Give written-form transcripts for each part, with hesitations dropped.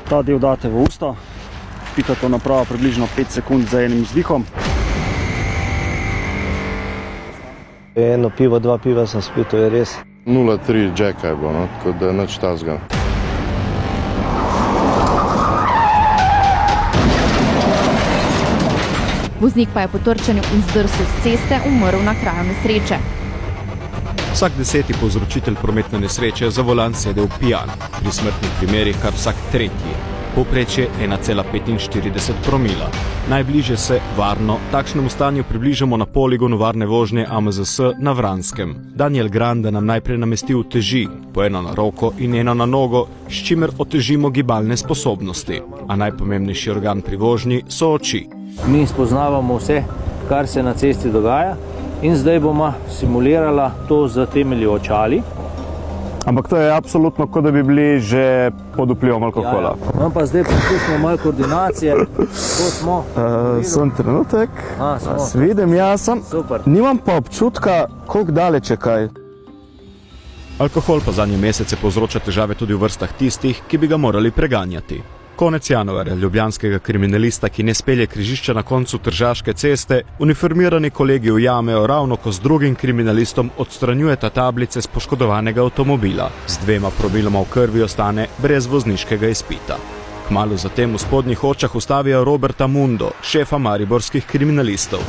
Ta del date v usta, pika to naprava približno 5 sekund za enim izdihom. Eno pivo, 2 piva sem spil, to je res. 0,3 Jacka je bilo, no? Tako da nič tazga. Voznik pa je po trčenju in zdrsu s ceste umrl na kraju nesreče. Vsak 10. povzročitelj prometne nesreče za volan sedel pijan, pri smrtnih primerih kar vsak 3. Povprečje 1,45 promila. Najbližje se varno takšnemu stanju približamo na poligonu varne vožnje AMZS na Vranskem. Daniel Grande nam najprej namesti uteži, po eno na roko in eno na nogo, s čimer otežimo gibalne sposobnosti. A najpomembnejši organ pri vožnji so oči. Mi spoznavamo vse, kar se na cesti dogaja, in zdaj bomo simulirala to z temi očali. Ampak to je absolutno, kot da bi bili že pod vplivom alkohola. Ja. Pa zdaj poskusimo malo koordinacije. To smo. Sem trenutek. Vidim, jaz sem. Super. Nimam pa občutka, koliko daleč je kaj. Alkohol pa zadnje mesece povzroča težave tudi v vrstah tistih, ki bi ga morali preganjati. Konec januarja ljubljanskega kriminalista, ki ne spelje križišča na koncu Tržaške ceste, uniformirani kolegi ujamejo ravno, ko z drugim kriminalistom odstranjujeta tablice z poškodovanega avtomobila. Z 2 promiloma v krvi ostane brez vozniškega izpita. Kmalu zatem v spodnjih očah ustavijo Roberta Mundo, šefa mariborskih kriminalistov.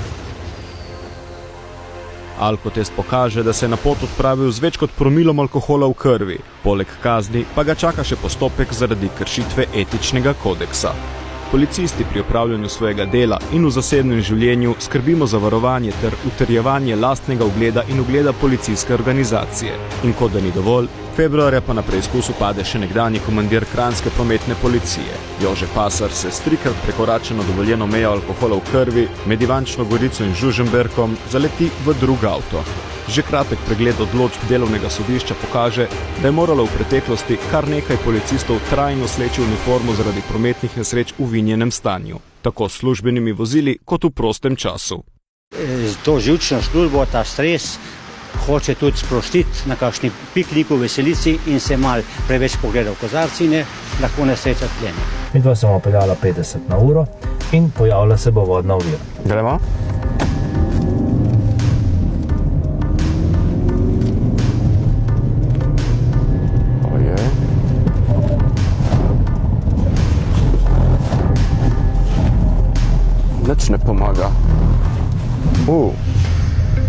Alkotest pokaže, da se je na pot odpravil z več kot promilom alkohola v krvi. Poleg kazni pa ga čaka še postopek zaradi kršitve etičnega kodeksa. Policisti pri opravljanju svojega dela in v zasebnem življenju skrbimo za varovanje ter utrjevanje lastnega ugleda in ugleda policijske organizacije. In kot da ni dovolj, februarja pa na preizkusu pade še nekdanji komandir kranjske prometne policije. Jože Pasar se s 3-krat prekoračeno dovoljeno mejo alkohola v krvi med Ivančno Gorico in Žužemberkom zaleti v drug avto. Že kratek pregled odločb delovnega sodišča pokaže, da je moralo v preteklosti kar nekaj policistov trajno sleči uniformo zaradi prometnih nesreč v vinjenem stanju, tako s službenimi vozili kot v prostem času. To živčno službo, ta stres, hoče tudi sprostiti na kakšni pikniku, veselici in se mal preveč pogleda v kozarci in lahko nesreča tlene. Midva smo peljala 50 na uro in pojavila se bo vodna ovira. Gremo? Nič ne pomaga.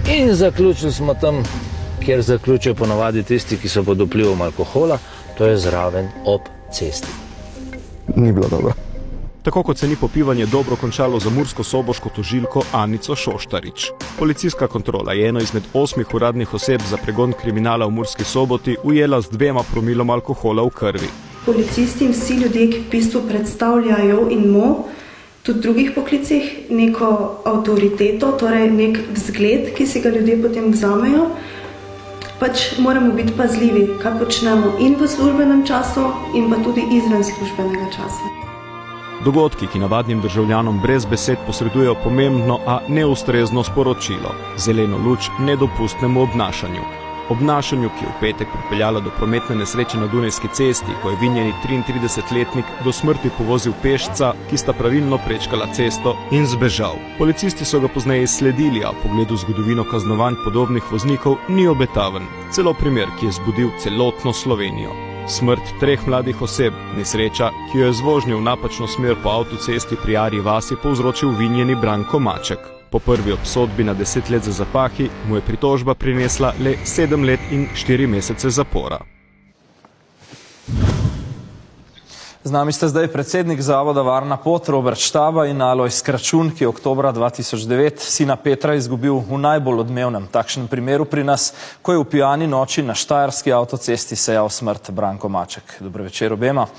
In zaključili smo tam, kjer zaključijo ponavadi tisti, ki so pod vplivom alkohola, to je zraven ob cesti. Ni bilo dobro. Tako kot se ni popivanje dobro končalo za mursko-soboško tožilko Anico Šoštarič. Policijska kontrola je eno izmed 8 uradnih oseb za pregon kriminala v Murski Soboti ujela z 2 promilom alkohola v krvi. Policisti in vsi ljudje, ki v bistvu predstavljajo in tudi v drugih poklicih neko avtoriteto, torej nek vzgled, ki si ga ljudje potem vzamejo, pač moramo biti pazljivi, kaj počnemo in v službenem času in pa tudi izven službenega časa. Dogodki, ki navadnim državljanom brez besed posredujejo pomembno, a neustrezno sporočilo. Zeleno luč nedopustnemu obnašanju. Obnašanju, ki je v petek pripeljala do prometne nesreče na Dunajski cesti, ko je vinjeni 33-letnik do smrti povozil pešca, ki sta pravilno prečkala cesto in zbežal. Policisti so ga pozneje izsledili, a pogled v zgodovino kaznovanj podobnih voznikov ni obetaven. Celo primer, ki je zbudil celotno Slovenijo. Smrt 3 mladih oseb, nesreča, ki jo je z vožnjo v napačno smer po avtocesti pri Arji vasi povzročil vinjeni Branko Maček. Po prvi obsodbi na 10 let za zapahi mu je pritožba prinesla le 7 let in 4 mesece zapora. Z nami ste zdaj predsednik Zavoda Varna pot Robert Štaba in Alojz Kračun, ki je oktobra 2009 sina Petra izgubil v najbolj odmevnem takšnem primeru pri nas, ko je v pijani noči na štajerski avtocesti sejal smrt Branko Maček. Dobro večer obema.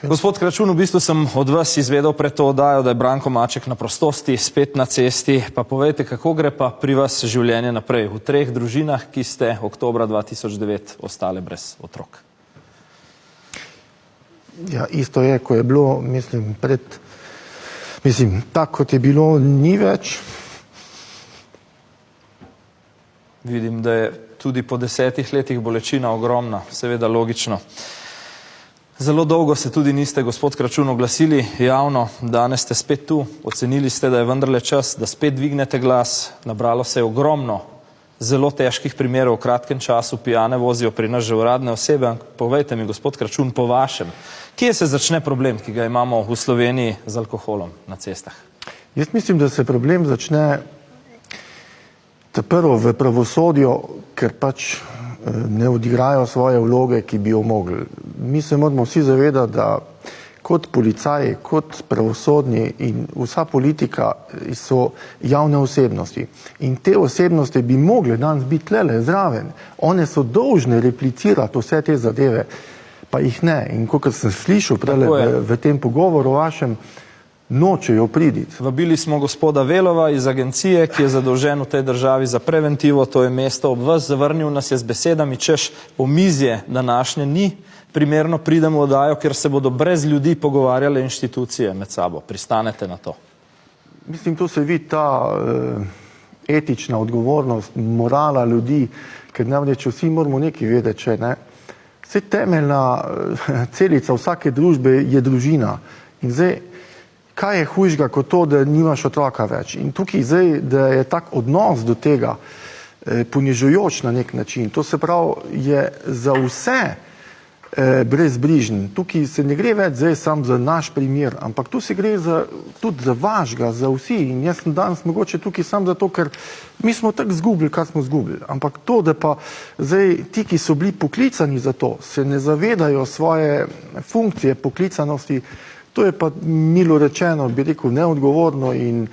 Gospod Kračun, v bistvu sem od vas izvedel pred to oddajo, da je Branko Maček na prostosti, spet na cesti. Pa povejte, kako gre pa pri vas življenje naprej v 3 družinah, ki ste oktobra 2009 ostale brez otrok? Ja, isto je, ko je bilo, tako kot je bilo, ni več. Vidim, da je tudi po 10 letih bolečina ogromna, seveda logično. Zelo dolgo se tudi niste, gospod Kračun, oglasili javno. Danes ste spet tu. Ocenili ste, da je vendarle čas, da spet dvignete glas. Nabralo se je ogromno zelo težkih primerov v kratkem času. Pijane vozijo pri nas že uradne osebe. Povejte mi, gospod Kračun, po vašem, kje se začne problem, ki ga imamo v Sloveniji z alkoholom na cestah? Jaz mislim, da se problem začne prvo v pravosodju, ker pač ne odigrajo svoje vloge, ki bi jo mogli. Mi se moramo vsi zavedati, da kot policaji, kot pravosodni in vsa politika so javne osebnosti. In te osebnosti bi mogle danes biti tlele zraven. One so dolžne replicirati vse te zadeve, pa jih ne. In kot sem slišal v tem pogovoru vašem, nočejo priditi. Vabili smo gospoda Velova iz agencije, ki je zadolžen v tej državi za preventivo, to je mesto ob vas, zavrnil nas je z besedami, češ omizje današnje ni primerno, pridemo v oddajo, ker se bodo brez ljudi pogovarjale inštitucije med sabo. Pristanete na to? Mislim, tu se vidi ta etična odgovornost, morala ljudi, ker namreč vsi moramo nekaj vedeti, če ne. Vse temeljna celica vsake družbe je družina. In zdaj, kaj je hujšega kot to, da nimaš otroka več? In tukaj zdaj, da je tak odnos do tega ponižujoč na nek način, to se pravi, je za vse brezbrižen. Tukaj se ne gre več zdaj sam za naš primer, ampak tu se gre tudi za vašega, za vsi. In jaz sem danes mogoče tukaj sam zato, ker mi smo tako zgubili, kar smo zgubili. Ampak to, da pa zdaj ti, ki so bili poklicani za to, se ne zavedajo svoje funkcije poklicanosti, to je pa milo rečeno, bi rekel, neodgovorno in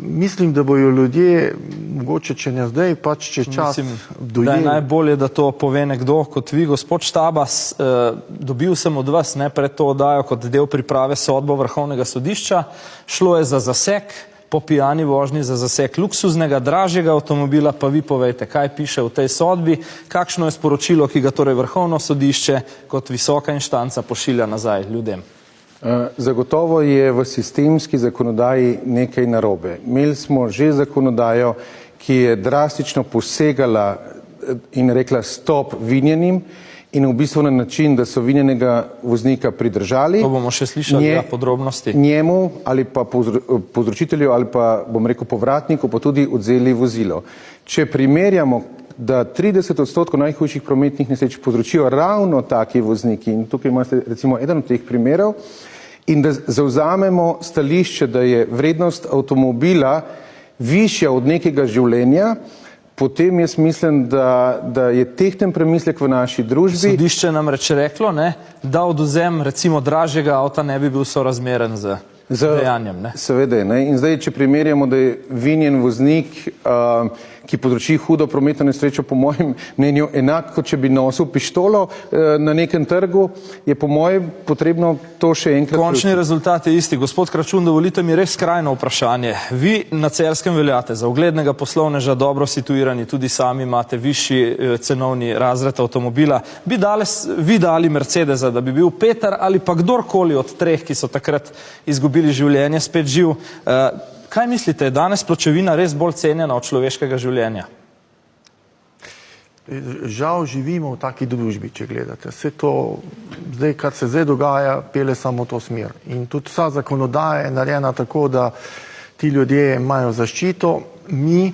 mislim, da bojo ljudje, mogoče če ne zdaj, pač če čas dojeli. Da je najbolje, da to pove nekdo kot vi, gospod Štabas. Dobil sem od vas pred to oddajo kot del priprave sodbo Vrhovnega sodišča. Šlo je za zaseg po pijani vožnji, za zaseg luksuznega, dražjega avtomobila, pa vi povejte, kaj piše v tej sodbi, kakšno je sporočilo, ki ga torej Vrhovno sodišče kot visoka inštanca pošilja nazaj ljudem. Zagotovo je v sistemski zakonodaji nekaj narobe. Imeli smo že zakonodajo, ki je drastično posegala in rekla stop vinjenim in v bistvu na način, da so vinjenega voznika pridržali. To bomo še slišali podrobnosti. Njemu ali pa povzročitelju ali pa, bom rekel, povratniku pa tudi odzeli vozilo. Če primerjamo, da 30% najhujših prometnih nesreč povzročijo ravno taki vozniki, in tukaj imate recimo eden od teh primerov, in da zavzamemo stališče, da je vrednost avtomobila višja od nekega življenja, potem jaz mislim, da je tehten premislek v naši družbi. Sodišče nam reče reklo, da odvzem recimo dražjega avta ne bi bil sorazmeren z dejanjem. Seveda, in zdaj, če primerjamo, da je vinjen voznik, ki povzroči hudo prometno nesrečo, po mojem mnenju enak, kot če bi nosil pištolo na nekem trgu, je po mojem potrebno to še enkrat. Končni rezultat je isti. Gospod Kračun, dovolite mi res skrajno vprašanje. Vi na Celjskem veljate za uglednega poslovneža, dobro situirani, tudi sami imate višji cenovni razred avtomobila. Bi vi dali Mercedesa, da bi bil Peter ali pa kdorkoli od treh, ki so takrat izgubili življenje, spet živ? Kaj mislite, je danes pločevina res bolj cenjena od človeškega življenja? Žal živimo v taki družbi, če gledate. Vse to, kar se zdaj dogaja, pele samo to smer. In tudi vsa zakonodaja je narejena tako, da ti ljudje imajo zaščito, mi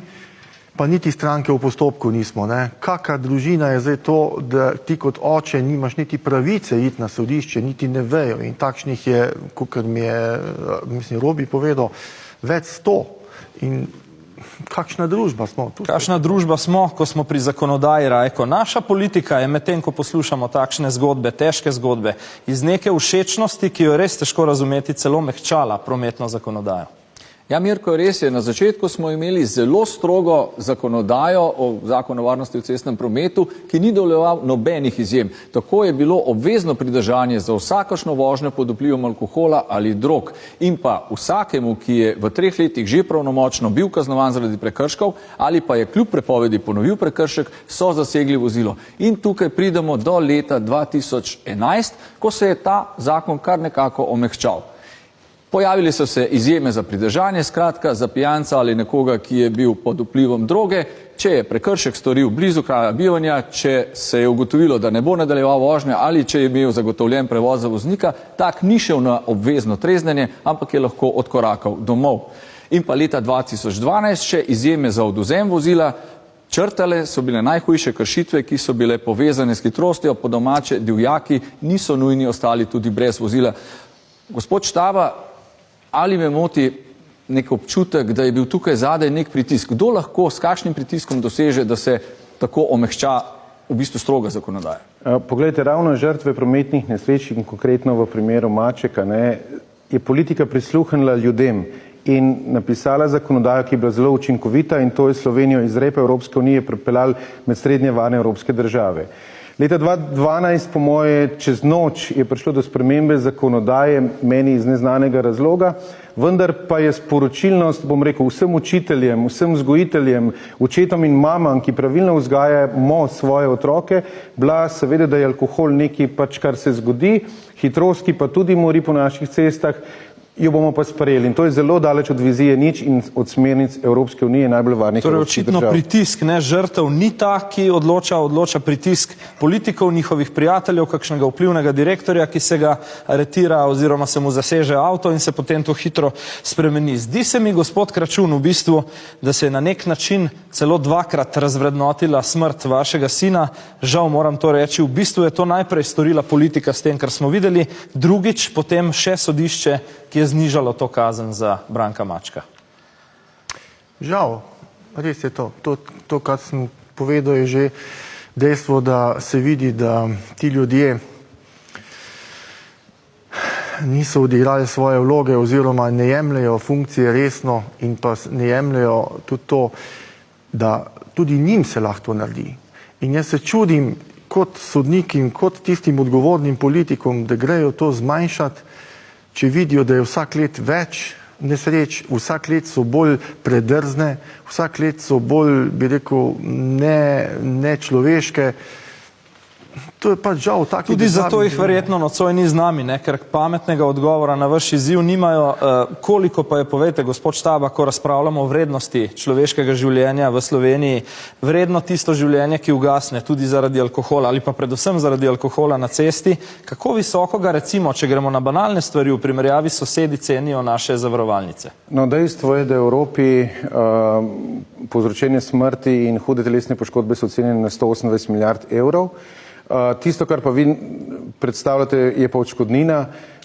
pa niti stranke v postopku nismo. Kakšna družina je zdaj to, da ti kot oče nimaš niti pravice iti na sodišče, niti ne vejo. In takšnih je, kot mi je, mislim, Robi povedal, več 100. In kakšna družba smo? Kakšna družba smo, ko smo pri zakonodaji, Rajko? Naša politika je medtem, ko poslušamo takšne zgodbe, težke zgodbe, iz neke všečnosti, ki jo je res težko razumeti, celo mehčala prometno zakonodajo. Ja, Mirko, res je. Na začetku smo imeli zelo strogo zakonodajo o zakonu o varnosti v cestnem prometu, ki ni dovoljeval nobenih izjem. Tako je bilo obvezno pridržanje za vsakršno vožnjo pod vplivom alkohola ali drog. In pa vsakemu, ki je v 3 letih že pravnomočno bil kaznovan zaradi prekrškov ali pa je kljub prepovedi ponovil prekršek, so zasegli vozilo. In tukaj pridemo do leta 2011, ko se je ta zakon kar nekako omehčal. Pojavili so se izjeme za pridržanje, skratka za pijanca ali nekoga, ki je bil pod vplivom droge, če je prekršek storil blizu kraja bivanja, če se je ugotovilo, da ne bo nadaljeval vožnje ali če je imel zagotovljen prevoz za voznika, tak ni šel na obvezno treznjenje, ampak je lahko odkorakal domov. In pa leta 2012 še izjeme za odvzem vozila, črtale so bile najhujše kršitve, ki so bile povezane s hitrostjo, po domače divjaki niso nujni ostali tudi brez vozila. Gospod Štaba, ali me moti nek občutek, da je bil tukaj zadaj nek pritisk? Kdo lahko s kakšnim pritiskom doseže, da se tako omehča v bistvu stroga zakonodaja? Poglejte, ravno žrtve prometnih nesreč in konkretno v primeru Mačeka je politika prisluhnila ljudem in napisala zakonodajo, ki je bila zelo učinkovita, in to je Slovenijo iz repa Evropske unije pripeljala med srednje varne evropske države. Leta 2012, po moje, čez noč je prišlo do spremembe zakonodaje, meni iz neznanega razloga, vendar pa je sporočilnost, bom rekel, vsem učiteljem, vsem vzgojiteljem, očetom in mamam, ki pravilno vzgajamo svoje otroke, bila seveda, da je alkohol nekaj pač, kar se zgodi, hitrost, ki pa tudi mori po naših cestah, jo bomo pa sprejeli. In to je zelo daleč od vizije nič in od smernic Evropske unije najbolj varnih evropskih držav. Torej očitno pritisk, ne, žrtev ni ta, ki odloča pritisk politikov, njihovih prijateljev, kakšnega vplivnega direktorja, ki se ga aretira oziroma se mu zaseže avto in se potem to hitro spremeni. Zdi se mi, gospod Kračun, v bistvu, da se je na nek način celo dvakrat razvrednotila smrt vašega sina. Žal moram to reči, v bistvu je to najprej storila politika s tem, kar smo videli, drugič potem še sodišče, ki je znižalo to kazen za Branka Mačka. Žal, res je to. To, kar sem povedal, je že dejstvo, da se vidi, da ti ljudje niso odigrali svoje vloge oziroma ne jemljajo funkcije resno in pa ne jemljajo tudi to, da tudi njim se lahko naredi. In jaz se čudim kot sodnikim, kot tistim odgovornim politikom, da grejo to zmanjšati, če vidijo, da je vsak let več nesreč, vsak let so bolj predrzne, vsak let so bolj, bi rekel, nečloveške. To je pač žal taki. Tudi zato jih verjetno nocoj ni z nami, ker pametnega odgovora na vaš izziv nimajo. Koliko pa je, povejte, gospod Štaba, ko razpravljamo o vrednosti človeškega življenja v Sloveniji, vredno tisto življenje, ki ugasne tudi zaradi alkohola ali pa predvsem zaradi alkohola na cesti, kako visoko ga recimo, če gremo na banalne stvari, v primerjavi s sosedi cenijo naše zavarovalnice? No, dejstvo je, da v Evropi povzročenje smrti in hude telesne poškodbe so ocenjene na 128 milijard evrov. Tisto, kar pa vi predstavljate, je pa odškodnina.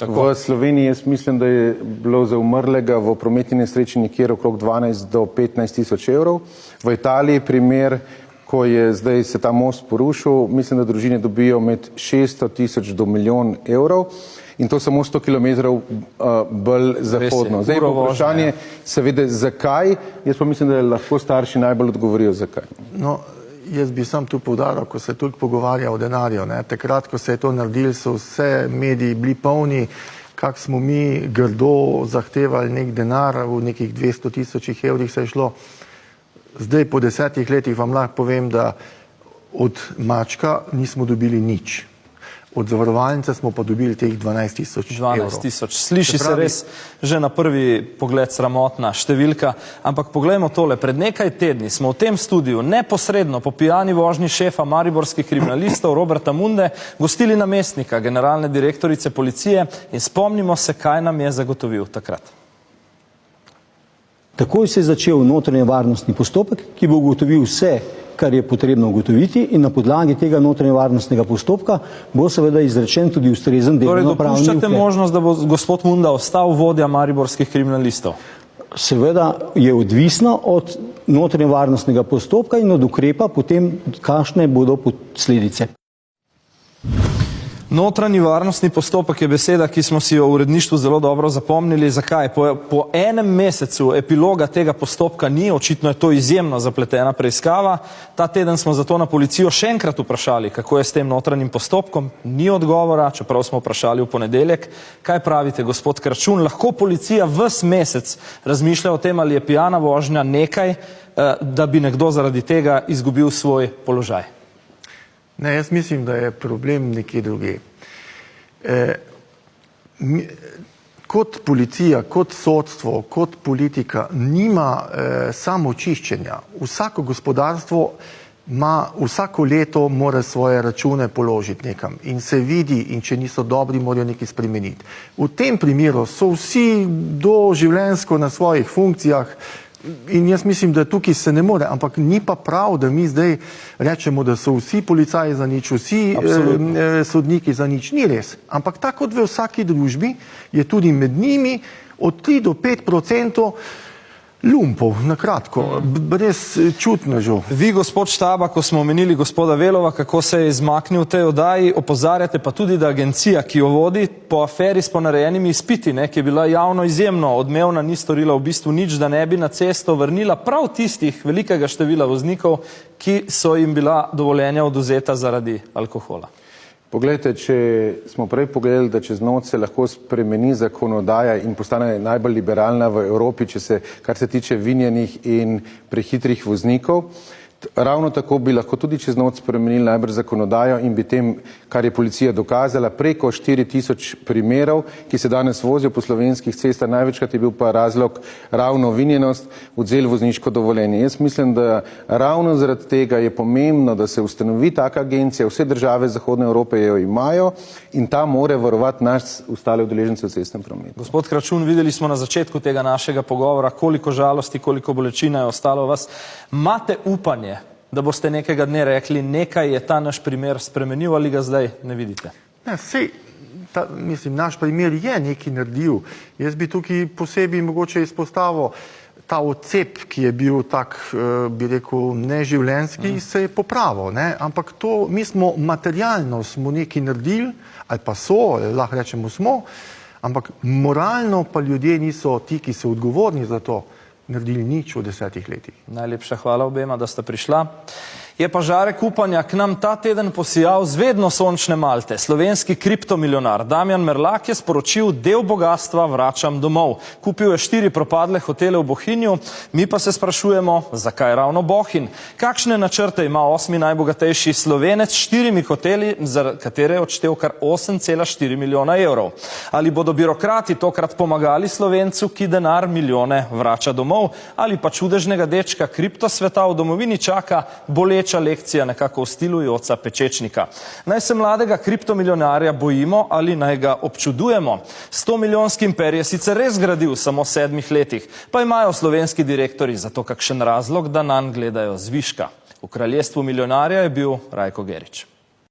V Sloveniji jaz mislim, da je bilo za umrlega v prometni nesreči nekjer okrog 12 do 15 tisoč evrov. V Italiji primer, ko je zdaj se ta most porušil, mislim, da družine dobijo med 600 tisoč do milijon evrov. In to samo 100 kilometrov bolj zahodno. Zdaj pa vprašanje, seveda, zakaj? Jaz pa mislim, da lahko starši najbolj odgovorijo, zakaj. No, jaz bi sam tu poudaril, ko se tudi pogovarja o denarju. Takrat, ko se je to naredili, so vse mediji bili polni, kak smo mi grdo zahtevali nek denar, v nekih 200 tisočih evrih se je šlo. Zdaj, po 10 letih vam lahko povem, da od Mačka nismo dobili nič. Od zavarovalnice smo pa dobili teh 12 tisoč evrov. 12 tisoč. Sliši se res že na prvi pogled sramotna številka, ampak poglejmo tole. Pred nekaj tedni smo v tem studiu neposredno po pijani vožnji šefa mariborskih kriminalistov Roberta Munde gostili namestnika generalne direktorice policije in spomnimo se, kaj nam je zagotovil takrat. Takoj se je začel notranje varnostni postopek, ki bo ugotovil vse, kar je potrebno ugotoviti, in na podlagi tega notranje varnostnega postopka bo seveda izrečen tudi ustrezen delovnopravni ukrep. Torej dopuščate možnost, da bo gospod Munda ostal vodja mariborskih kriminalistov? Seveda je odvisno od notranje varnostnega postopka in od ukrepa potem, kakšne bodo posledice. Notranji varnostni postopek je beseda, ki smo si jo v uredništvu zelo dobro zapomnili. Zakaj? Po enem mesecu epiloga tega postopka ni, očitno je to izjemno zapletena preiskava. Ta teden smo zato na policijo še enkrat vprašali, kako je s tem notranjim postopkom. Ni odgovora, čeprav smo vprašali v ponedeljek. Kaj pravite, gospod Kračun? Lahko policija ves mesec razmišlja o tem, ali je pijana vožnja nekaj, da bi nekdo zaradi tega izgubil svoj položaj? Ne, jaz mislim, da je problem nekje druge. kot policija, kot sodstvo, kot politika nima samočiščenja. Vsako gospodarstvo vsako leto mora svoje račune položiti nekam in se vidi, in če niso dobri, morajo nekaj spremeniti. V tem primeru so vsi doživljenjsko na svojih funkcijah in jaz mislim, da tukaj se ne more, ampak ni pa prav, da mi zdaj rečemo, da so vsi policaji za nič, vsi sodniki za nič. Ni res. Ampak tako kot v vsaki družbi je tudi med njimi od 3 do 5% lumpov, na kratko, brez čutnežev. Vi, gospod Štaba, ko smo omenili gospoda Velova, kako se je izmaknil v tej oddaji, opozarjate pa tudi, da agencija, ki jo vodi po aferi s ponarejenimi izpiti, ki je bila javno izjemno odmevna, ni storila v bistvu nič, da ne bi na cesto vrnila prav tistih velikega števila voznikov, ki so jim bila dovoljenja odvzeta zaradi alkohola. Poglejte, če smo prej pogledali, da čez noč se lahko spremeni zakonodaja in postane najbolj liberalna v Evropi, kar se tiče vinjenih in prehitrih voznikov, ravno tako bi lahko tudi čez noč spremenili najbrž zakonodajo in bi tem, kar je policija dokazala, preko 4000 primerov, ki se danes vozijo po slovenskih cestah, največkrat je bil pa razlog ravno vinjenost, vzeli vozniško dovoljenje. Jaz mislim, da ravno zaradi tega je pomembno, da se ustanovi taka agencija, vse države Zahodne Evrope jo imajo in ta more varovati nas ostale udeležence v cestnem prometu. Gospod Kračun, videli smo na začetku tega našega pogovora, koliko žalosti, koliko bolečina je ostalo vas. Imate upanje, da boste nekega dne rekli, nekaj je ta naš primer spremenil ali ga zdaj ne vidite? Ne, mislim, naš primer je nekaj naredil. Jaz bi tukaj posebej mogoče izpostavil ta odcep, ki je bil tak, bi rekel, neživljenjski, se je popravil, ne? Ampak to, mi smo materialno smo nekaj naredili, ali pa lahko rečemo smo, ampak moralno pa ljudje niso ti, ki so odgovorni za to, naredili nič v 10 letih. Najlepša hvala obema, da sta prišla. Je pa žarek upanja k nam ta teden posijal z vedno sončne Malte. Slovenski kriptomilionar Damjan Merlak je sporočil, del bogatstva vračam domov. Kupil je 4 propadle hotele v Bohinju, mi pa se sprašujemo, zakaj ravno Bohinj. Kakšne načrte ima 8. najbogatejši Slovenec s 4 hoteli, za katere je odštel kar 8,4 milijona evrov. Ali bodo birokrati tokrat pomagali Slovencu, ki denar milijone vrača domov, ali pa čudežnega dečka kriptosveta v domovini čaka boleča lekcija nekako v stilu Joca Pečečnika. Naj se mladega kriptomilionarja bojimo ali naj ga občudujemo? 100-milijonski imperij je sicer res gradil samo v 7 letih, pa imajo slovenski direktorji za to kakšen razlog, da nanj gledajo zviška. V kraljestvu milijonarja je bil Rajko Gerič.